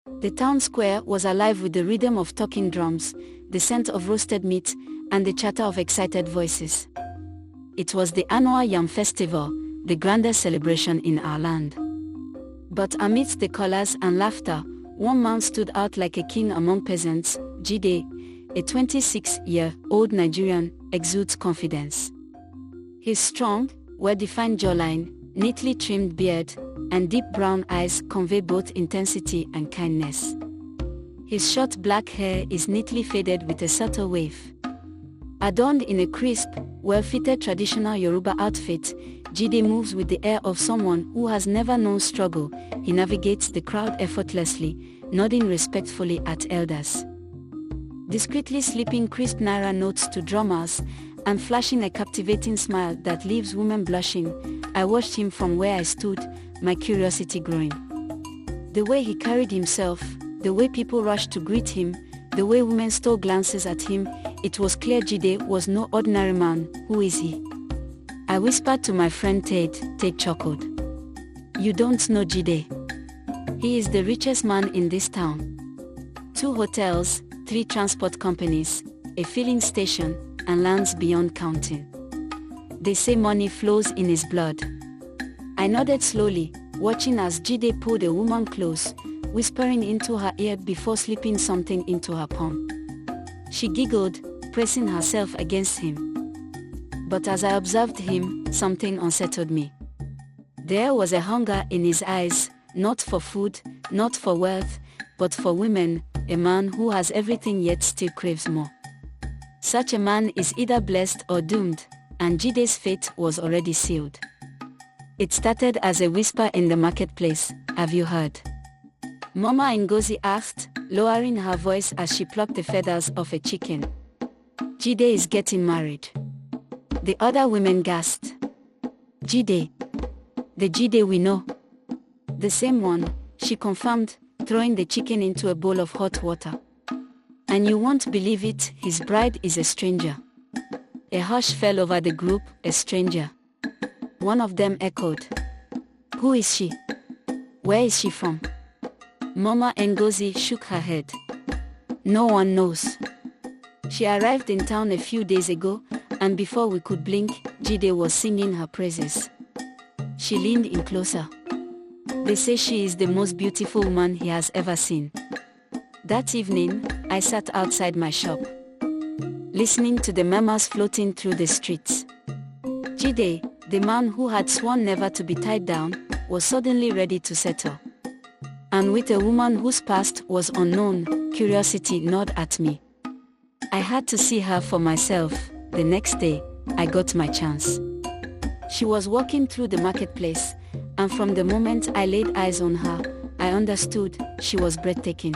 The town square was alive with the rhythm of talking drums, the scent of roasted meat, and the chatter of excited voices. It was the annual Yam Festival, the grandest celebration in our land. But amidst the colors and laughter, one man stood out like a king among peasants. Jide, a 26-year-old Nigerian, exudes confidence. His strong, well-defined jawline, neatly trimmed beard, and deep brown eyes convey both intensity and kindness. His short black hair is neatly faded with a subtle wave. Adorned in a crisp, well-fitted traditional Yoruba outfit, Jide moves with the air of someone who has never known struggle. He navigates the crowd effortlessly, nodding respectfully at elders. Discreetly slipping crisp naira notes to drummers, and flashing a captivating smile that leaves women blushing, I watched him from where I stood, my curiosity growing. The way he carried himself, the way people rushed to greet him, the way women stole glances at him, it was clear Jide was no ordinary man. Who is he? I whispered to my friend Tate. Tate chuckled. You don't know Jide. He is the richest man in this town. 2 hotels, 3 transport companies, a filling station, and lands beyond counting. They say money flows in his blood. I nodded slowly, watching as Jide pulled a woman close, whispering into her ear before slipping something into her palm. She giggled, pressing herself against him. But as I observed him, something unsettled me. There was a hunger in his eyes, not for food, not for wealth, but for women, a man who has everything yet still craves more. Such a man is either blessed or doomed, and Jide's fate was already sealed. It started as a whisper in the marketplace. Have you heard? Mama Ngozi asked, lowering her voice as she plucked the feathers off a chicken. Jide is getting married. The other women gasped. Jide. The Jide we know. The same one, she confirmed, throwing the chicken into a bowl of hot water. And you won't believe it, his bride is a stranger. A hush fell over the group. A stranger. One of them echoed. Who is she? Where is she from? Mama Ngozi shook her head. No one knows. She arrived in town a few days ago, and before we could blink, Jide was singing her praises. She leaned in closer. They say she is the most beautiful woman he has ever seen. That evening, I sat outside my shop, listening to the murmurs floating through the streets. Jide, the man who had sworn never to be tied down, was suddenly ready to settle. And with a woman whose past was unknown, curiosity gnawed at me. I had to see her for myself. The next day, I got my chance. She was walking through the marketplace, and from the moment I laid eyes on her, I understood she was breathtaking.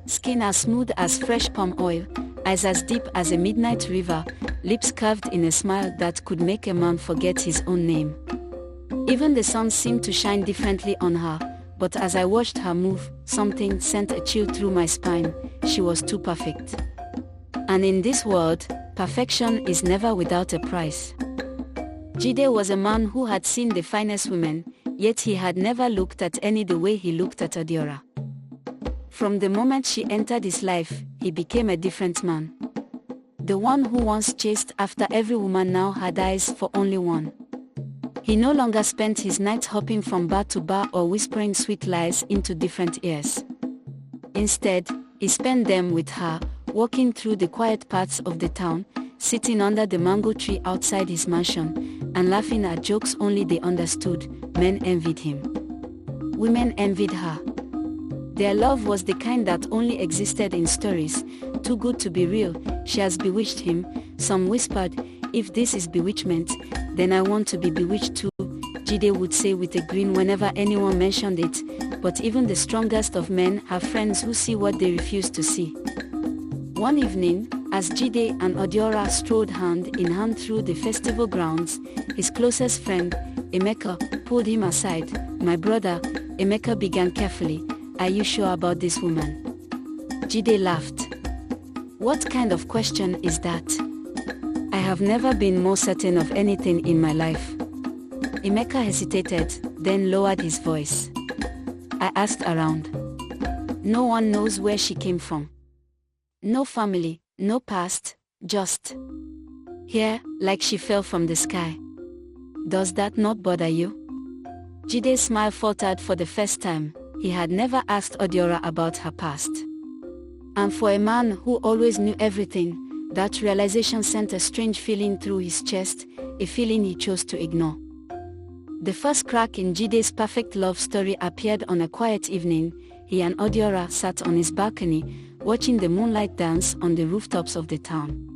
Skin as smooth as fresh palm oil, eyes as deep as a midnight river, lips curved in a smile that could make a man forget his own name. Even the sun seemed to shine differently on her, but as I watched her move, something sent a chill through my spine. She was too perfect. And in this world, perfection is never without a price. Jide was a man who had seen the finest women, yet he had never looked at any the way he looked at Adiora. From the moment she entered his life, he became a different man. The one who once chased after every woman now had eyes for only one. He no longer spent his nights hopping from bar to bar or whispering sweet lies into different ears. Instead, he spent them with her, walking through the quiet parts of the town, sitting under the mango tree outside his mansion, and laughing at jokes only they understood. Men envied him. Women envied her. Their love was the kind that only existed in stories, too good to be real. She has bewitched him, some whispered. If this is bewitchment, then I want to be bewitched too, Jide would say with a grin whenever anyone mentioned it. But even the strongest of men have friends who see what they refuse to see. One evening, as Jide and Adiora strolled hand in hand through the festival grounds, his closest friend, Emeka, pulled him aside. My brother, Emeka began carefully, are you sure about this woman? Jide laughed. What kind of question is that? I have never been more certain of anything in my life. Emeka hesitated, then lowered his voice. I asked around. No one knows where she came from. No family, no past, just here, like she fell from the sky. Does that not bother you? Jide's smile faltered for the first time. He had never asked Odiora about her past. And for a man who always knew everything, that realization sent a strange feeling through his chest, a feeling he chose to ignore. The first crack in Jide's perfect love story appeared on a quiet evening. He and Odiora sat on his balcony, watching the moonlight dance on the rooftops of the town.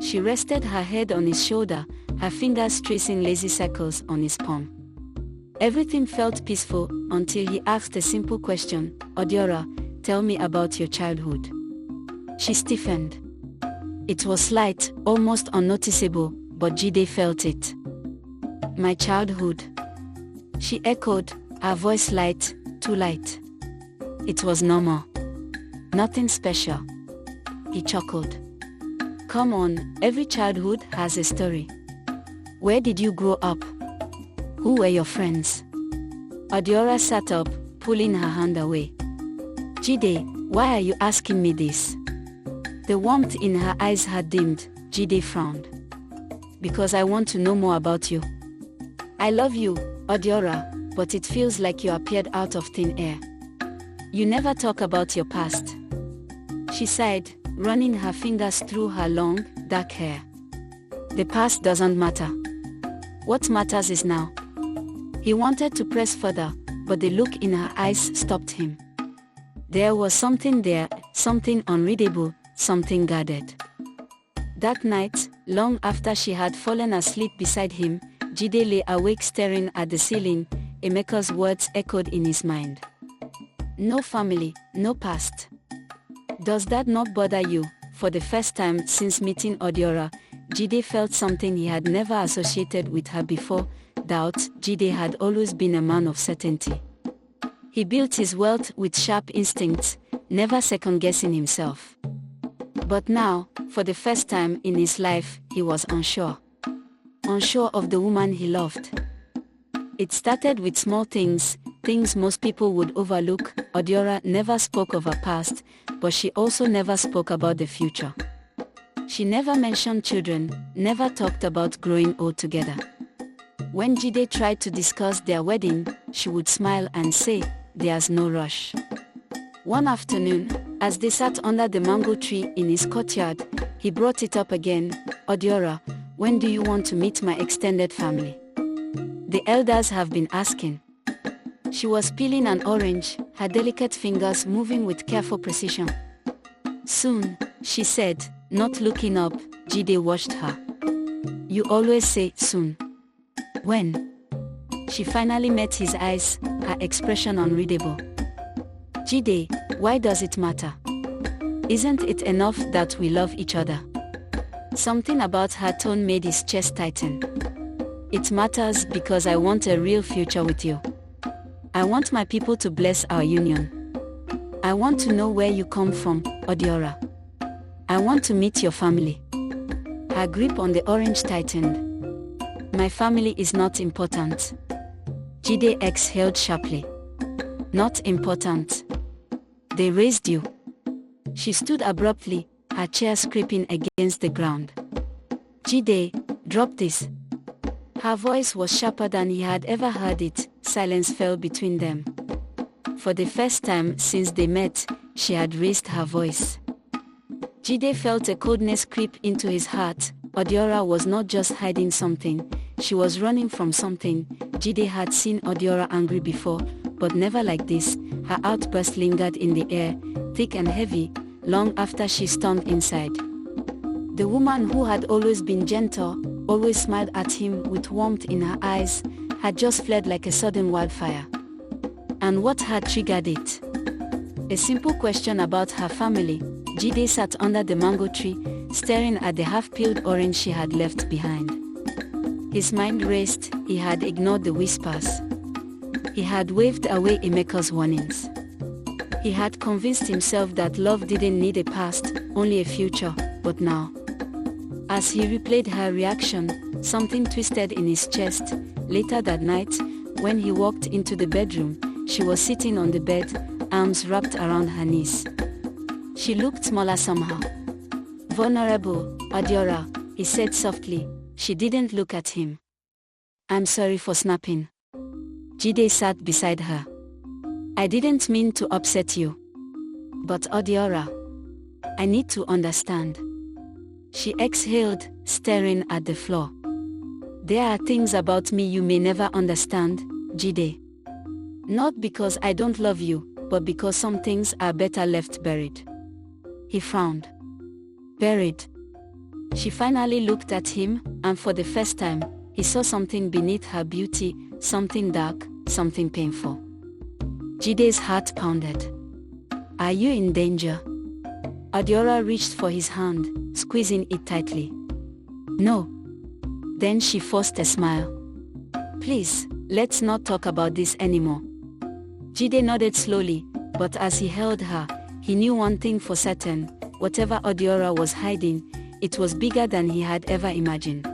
She rested her head on his shoulder, her fingers tracing lazy circles on his palm. Everything felt peaceful until he asked a simple question, "Odiora, tell me about your childhood." She stiffened. It was slight, almost unnoticeable, but Jide felt it. "My childhood," she echoed, her voice light, too light. It was normal. Nothing special. He chuckled. "Come on, every childhood has a story. Where did you grow up? Who were your friends?" Odiora sat up, pulling her hand away. "Jide, why are you asking me this?" The warmth in her eyes had dimmed. Jide frowned. "Because I want to know more about you. I love you, Odiora, but it feels like you appeared out of thin air. You never talk about your past." She sighed, running her fingers through her long, dark hair. "The past doesn't matter. What matters is now." He wanted to press further, but the look in her eyes stopped him. There was something there, something unreadable, something guarded. That night, long after she had fallen asleep beside him, Jide lay awake staring at the ceiling. Emeka's words echoed in his mind. "No family, no past." Does that not bother you? For the first time since meeting Odiora, Jide felt something he had never associated with her before, doubt. Jide had always been a man of certainty. He built his wealth with sharp instincts, never second-guessing himself. But now, for the first time in his life, he was unsure. Unsure of the woman he loved. It started with small things, things most people would overlook. Odiora never spoke of her past, but she also never spoke about the future. She never mentioned children, never talked about growing old together. When Jide tried to discuss their wedding, she would smile and say, "There's no rush." One afternoon, as they sat under the mango tree in his courtyard, he brought it up again. "Odiora, when do you want to meet my extended family? The elders have been asking." She was peeling an orange, her delicate fingers moving with careful precision. "Soon," she said, not looking up. Jide watched her. "You always say soon. When?" She finally met his eyes, her expression unreadable. "Jide, why does it matter? Isn't it enough that we love each other?" Something about her tone made his chest tighten. "It matters because I want a real future with you. I want my people to bless our union. I want to know where you come from, Odiora. I want to meet your family." Her grip on the orange tightened. "My family is not important." Jide exhaled sharply. "Not important. They raised you." She stood abruptly, her chair scraping against the ground. "Jide, drop this." Her voice was sharper than he had ever heard it. Silence fell between them. For the first time since they met, she had raised her voice. Jide felt a coldness creep into his heart. Odiora was not just hiding something, she was running from something. Jide had seen Odiora angry before, but never like this. Her outburst lingered in the air, thick and heavy, long after she stormed inside. The woman who had always been gentle, always smiled at him with warmth in her eyes, had just fled like a sudden wildfire. And what had triggered it? A simple question about her family. Jide sat under the mango tree, staring at the half-peeled orange she had left behind. His mind raced. He had ignored the whispers. He had waved away Emeka's warnings. He had convinced himself that love didn't need a past, only a future. But now, as he replayed her reaction, something twisted in his chest. Later that night, when he walked into the bedroom, she was sitting on the bed, arms wrapped around her knees. She looked smaller somehow. Vulnerable, Adiora, he said softly. She didn't look at him. I'm sorry for snapping. Jide sat beside her. I didn't mean to upset you. But Adiora, I need to understand. She exhaled, staring at the floor. There are things about me you may never understand, Jide. Not because I don't love you, but because some things are better left buried. He frowned. Buried. She finally looked at him, and for the first time, he saw something beneath her beauty, something dark, something painful. Jide's heart pounded. Are you in danger? Adiora reached for his hand, squeezing it tightly. No. Then she forced a smile. Please, let's not talk about this anymore. Jide nodded slowly, but as he held her, he knew one thing for certain: whatever Adiora was hiding, it was bigger than he had ever imagined.